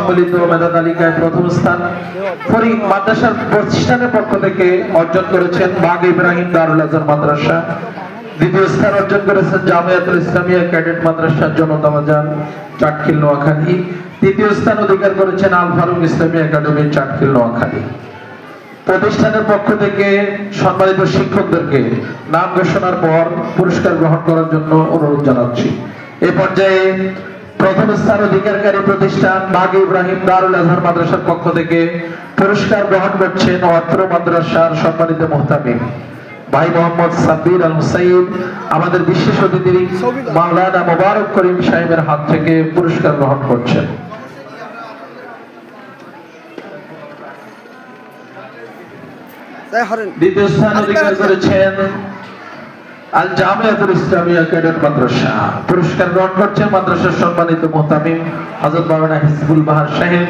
সম্মিলিত মেধা তালিকায় প্রথম স্থান মাদ্রাসার প্রতিষ্ঠানের পক্ষ থেকে অর্জন করেছেন বাগ ইব্রাহিম দারুল আজহার মাদ্রাসা। দ্বিতীয় স্থান অর্জন করেছেন জামিয়াতুল ইসলামিয়া ক্যাডেট মাদ্রাসা জনতা বাজার চাটখিল নোয়াখালী। তৃতীয় স্থান অধিকার করেছেন আল ফারুক ইসলামী একাডেমি চাটখিল নোয়াখালী। প্রতিষ্ঠানের পক্ষ থেকে সম্মানিত শিক্ষকদেরকে নাম ঘোষণার পর পুরস্কার গ্রহণ করার জন্য অনুরোধ জানাচ্ছি। এই পর্যায়ে প্রথম স্থান অধিকারকারী প্রতিষ্ঠান বাগ ইব্রাহিম দারুল আজহার মাদ্রাসার পক্ষ থেকে পুরস্কার গ্রহণ করছেন অত্র মাদ্রাসার সম্মানিত মুহতামিম ভাই মোহাম্মদ সাব্বির আল হুসাইন। আমাদের বিশেষ অতিথি মাওলানা মোবারক করিম সাহেবের হাত থেকে পুরস্কার গ্রহণ করছেন। দ্বিতীয় স্থান অধিকার করেছেন আল জামিয়াতুল ইসলামিয়া ক্যাডেট মাদ্রাসা। পুরস্কার গ্রহণ করছেন মাদ্রাসার সম্মানিত মুহতামিম হযরত মাওলানা হিজবুল বাহার সাহেব।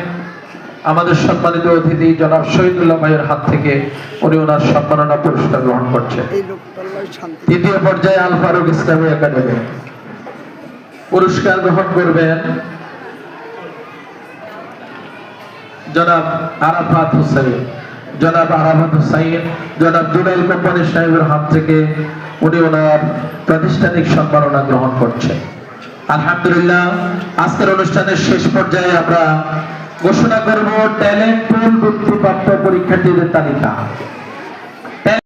আমাদের সম্মানিত অতিথি জনাব শহীদুল্লাহ ভাইয়ের হাত থেকে উনি ওনার সম্মাননা পুরস্কার গ্রহণ করছেন। তৃতীয় পর্যায়ে আল ফারুক ইসলামী একাডেমি পুরস্কার গ্রহণ করবেন জনাব আরাফাত হুসাইন। জনাব আরাফাত হুসাইন জনাব জুনাইল কোম্পানি সাহেবের হাত থেকে উনি ওনার প্রাতিষ্ঠানিক সম্মাননা গ্রহণ করছেন। আলহামদুলিল্লাহ, আজকের অনুষ্ঠানের শেষ পর্যায়ে আমরা ঘোষণা করব ট্যালেন্ট পুল বৃত্তিপ্রাপ্ত পরীক্ষার্থীদের তালিকা।